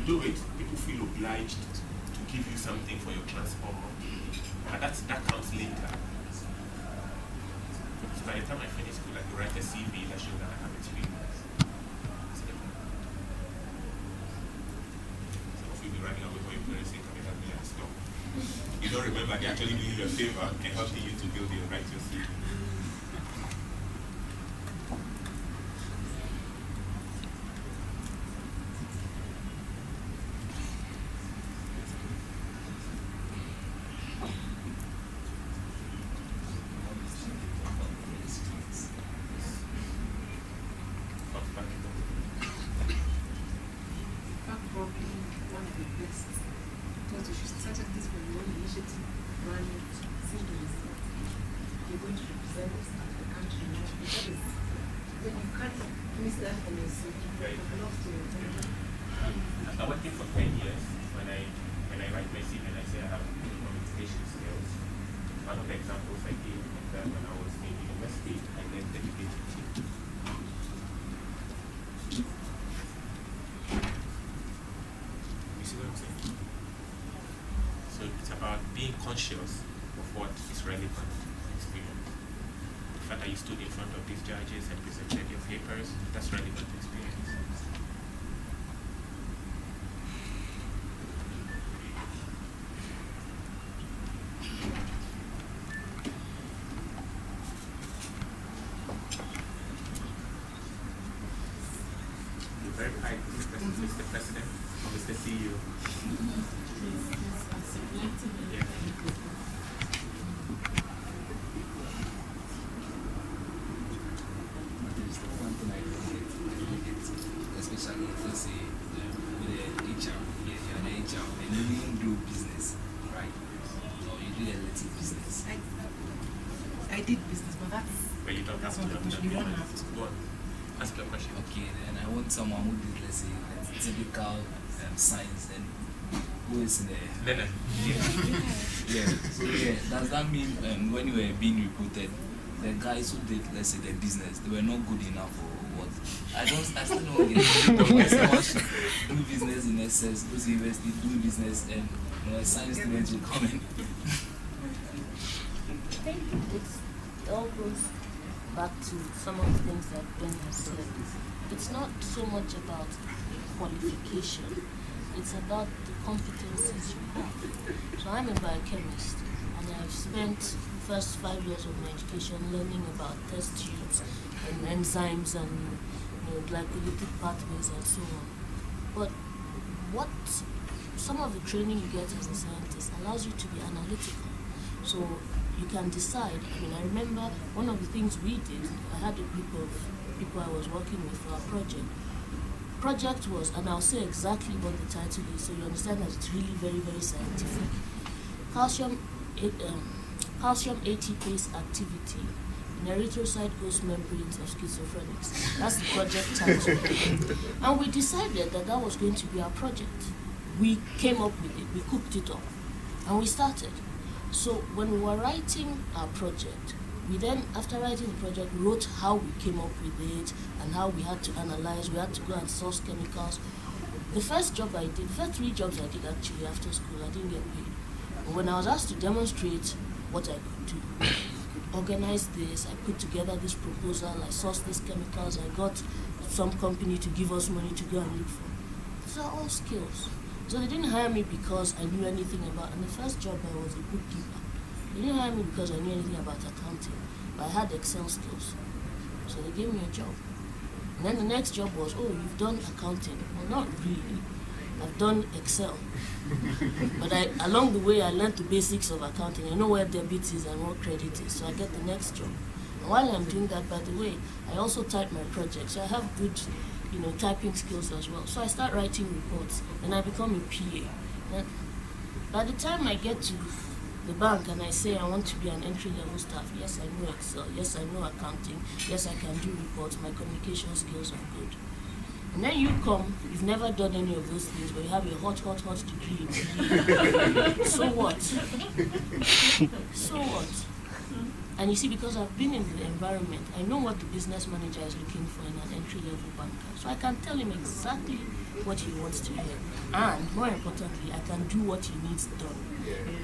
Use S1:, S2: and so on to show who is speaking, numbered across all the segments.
S1: do it, people feel obliged to give you something for your transport. But that comes later. So by the time I finish school, I could write a CV that shows that I have experience. Some of you will be running away from your parents saying, "Come help me and stop." You don't remember they're actually doing you a favor and helping you to build your write your CV. After working for 10 years, when I write my CV and I say I have communication skills, one of the examples I gave is that when I was in university, I led the debate team. You see what I'm saying? So it's about being conscious of what is relevant to experience. The fact that you stood in front of these judges and presented your papers, that's relevant experience. Mr. President, Mr. CEO. Yeah.
S2: One thing I don't get, especially if you say with the HR, you're an HR and you didn't do business, right? Or you did a little business.
S3: I did business, but
S1: But you don't have to.
S3: You don't have to.
S1: Go on. Ask your question.
S2: Okay, then I want someone who did, let's say, typical science and who is there. Yeah. So yeah, does that mean when you were being recruited, the guys who did, let's say, the business, they were not good enough or what? I still don't get it. Do business in essence, those university do business and science students will come in.
S4: I think it all goes back to some of the things that Ben has said. It's not so much about qualification, it's about the competencies you have. So I'm a biochemist and I've spent the first 5 years of my education learning about test tubes and enzymes and glycolytic pathways and so on. But what some of the training you get as a scientist allows you to be analytical. So you can decide. I remember one of the things we did, I had a group of people I was working with for our project. Project was, and I'll say exactly what the title is so you understand that it's really very, very scientific. Calcium ATPase activity in erythrocyte ghost membranes of schizophrenics. That's the project title. And we decided that that was going to be our project. We came up with it, we cooked it up, and we started. So when we were writing our project, we then, after writing the project, wrote how we came up with it and how we had to analyze, we had to go and source chemicals. The first 3 jobs I did actually after school, I didn't get paid. But when I was asked to demonstrate what I could do, organize this, I put together this proposal, I sourced these chemicals, I got some company to give us money to go and look for. These are all skills. So they didn't hire me because I knew anything about, and the first job I was a bookkeeper. They didn't hire me because I knew anything about accounting, but I had Excel skills. So they gave me a job. And then the next job was, oh, you've done accounting. Well, not really. I've done Excel. But along the way, I learned the basics of accounting. I know where debit is and what credit is, so I get the next job. And while I'm doing that, by the way, I also type my projects. So I have good typing skills as well. So I start writing reports and I become a PA. And by the time I get to the bank and I say I want to be an entry-level staff, yes, I know Excel, yes, I know accounting, yes, I can do reports, my communication skills are good. And then you come, you've never done any of those things, but you have a hot degree in PA. So what? So what? And you see, because I've been in the environment, I know what the business manager is looking for in an entry-level banker. So I can tell him exactly what he wants to hear. And more importantly, I can do what he needs done.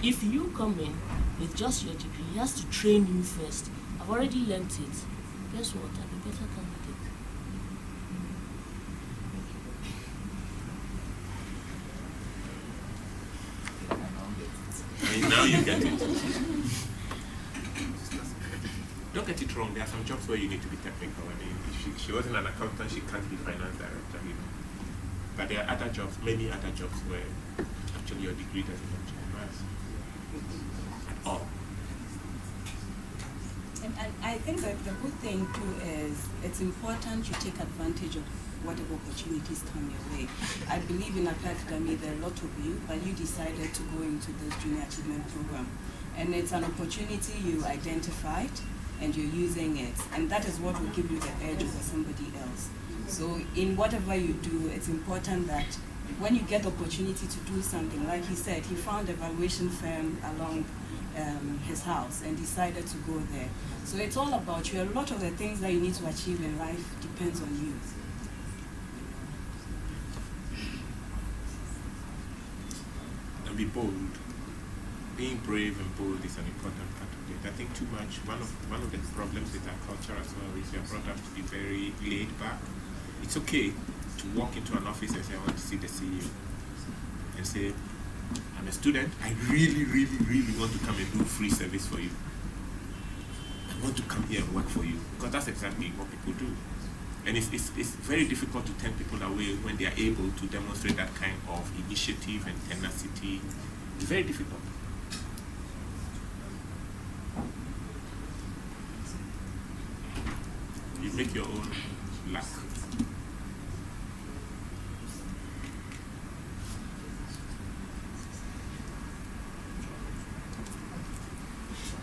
S4: If you come in with just your degree, he has to train you first. I've already learnt it. Guess what? I'm a better candidate.
S1: Now you get it. Don't get it wrong, there are some jobs where you need to be technical. I mean, if she wasn't an accountant, she can't be finance director, you know. But there are other jobs, many other jobs where actually your degree doesn't actually matter at all.
S5: And I think that the good thing too is it's important you take advantage of whatever opportunities come your way. I believe in academy there are a lot of you, but you decided to go into this junior achievement program. And it's an opportunity you identified and you're using it. And that is what will give you the edge over somebody else. So in whatever you do, it's important that when you get the opportunity to do something, like he said, he found a valuation firm along his house and decided to go there. So it's all about you. A lot of the things that you need to achieve in life depends on you.
S1: And be bold. Being brave and bold is an important part of it. I think too much, one of the problems with our culture as well is you're brought up to be very laid back. It's okay to walk into an office and say, I want to see the CEO. And say, I'm a student, I really, really, really want to come and do free service for you. I want to come here and work for you. Because that's exactly what people do. And it's very difficult to turn people away when they are able to demonstrate that kind of initiative and tenacity. It's very difficult. You make your own luck.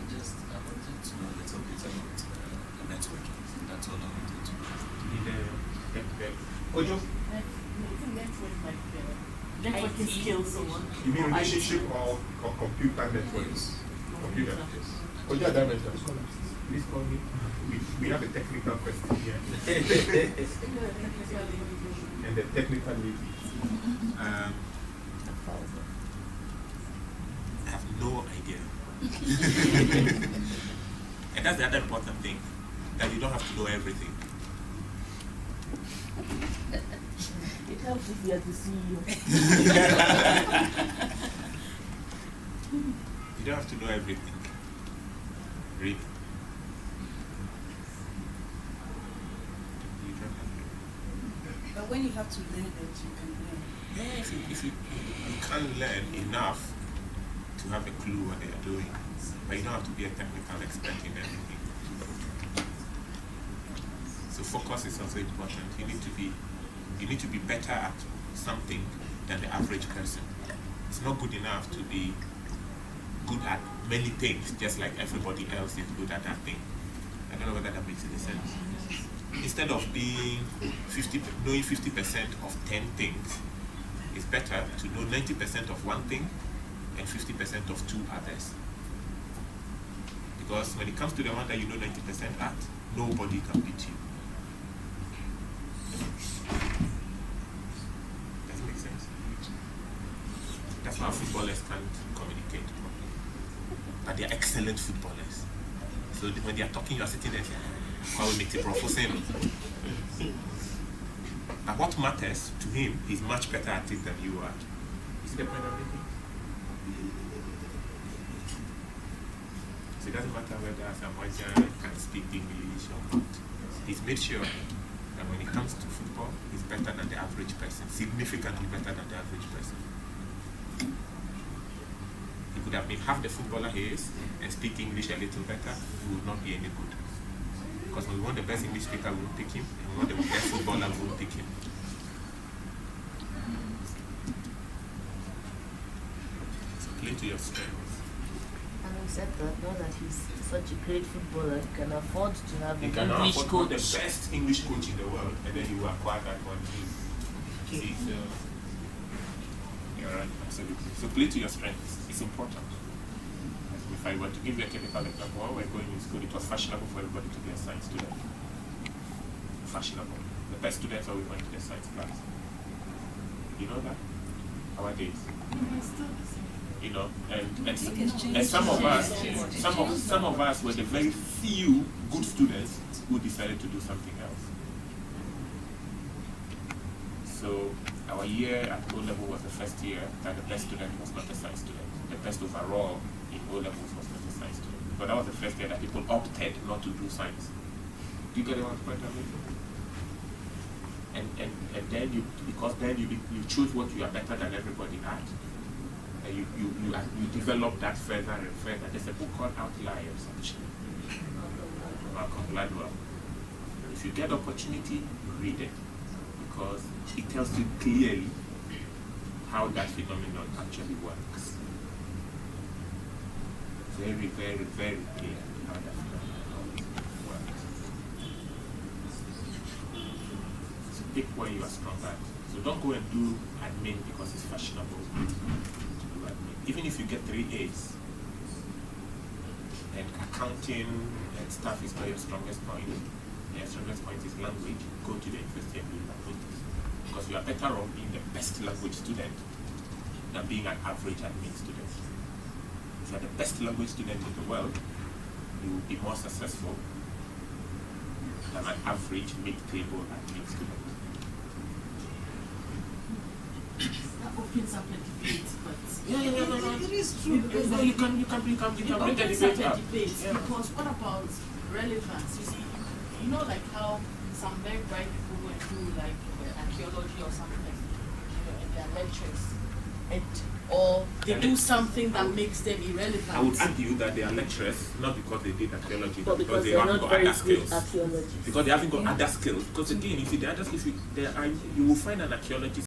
S2: I wanted to know a little bit about networking. That's all I wanted to know.
S1: Ojo?
S3: Networking skills.
S6: You mean relationship or computer networks? Computer. Ojo, director. Please call me. We have a technical question here. And the technical lady.
S1: I have no idea. And that's the other important thing, that you don't have to know everything.
S4: It helps if you are the CEO.
S1: You don't have to know everything. Really. You don't have to.
S5: But when you have to learn it, you can learn.
S1: Yes, if you can't learn enough to have a clue what they are doing, but you don't have to be a technical expert in everything. So focus is also important. You need to be better at something than the average person. It's not good enough to be good at many things, just like everybody else is good at that thing. I don't know whether that makes any sense. Instead of knowing 50% of 10 things, it's better to know 90% of one thing and 50% of two others. Because when it comes to the one that you know 90% at, nobody can beat you. Does it make sense? That's why footballers can't communicate properly. But they are excellent footballers. So when they are talking, you are sitting there and saying, how we make the profession. But what matters to him, he's much better at it than you are. You see the point I'm making? So it doesn't matter whether Samoan can speak English or not. He's made sure that when it comes to football, he's better than the average person, significantly better than the average person. He could have been half the footballer he is and speak English a little better, he would not be any good. Because when we want the best English speaker, we will pick him, and we want the best footballer, we will pick him. So play to your strengths.
S4: Having said that, now that he's such a great footballer, he can afford to have
S1: You
S4: an
S1: cannot
S4: English
S1: afford the
S4: coach.
S1: best English coach in the world, and then you acquire that one team. See, so you're right, absolutely. So play to your strengths. It's important. As we if I were to give you a typical example, when we were going in school, it was fashionable for everybody to be a science student. Fashionable. The best students always went to the science class. You know that? Nowadays. You know, and some of us were the very few good students who decided to do something else. So our year at O level was the first year that the best student was not a science student. The best overall in O levels was not a science student. But that was the first year that people opted not to do science. Do you get what point I'm making? And then you choose what you are better than everybody at. And you develop that further and further. There's a book called Outliers, actually. Malcolm Gladwell. If you get opportunity, read it. Because it tells you clearly how that phenomenon actually works. Very, very, very clear how that phenomenon works. So pick where you are strong at. So don't go and do admin because it's fashionable to do admin. Even if you get 3 A's and accounting and stuff is not your strongest point, your strongest point is language, go to the university and do languages. Because you are better off being the best language student than being an average admin student. If you are the best language student in the world, you will be more successful than an average mid-table admin student.
S3: That opens up a debate, but
S1: Yeah.
S3: it is true.
S1: You can bring the debate up.
S3: Because what about relevance? You see, you know, like how some very bright people go and do like archaeology or something, in their lectures, or they do something that makes them irrelevant.
S1: I would argue that they are lecturers not because they did archaeology,
S4: But
S1: but because they
S4: they're
S1: haven't
S4: not
S1: got
S4: very
S1: other
S4: good
S1: skills.
S4: archaeologists.
S1: Because they haven't got other skills. Because again, you see, you will find an archaeologist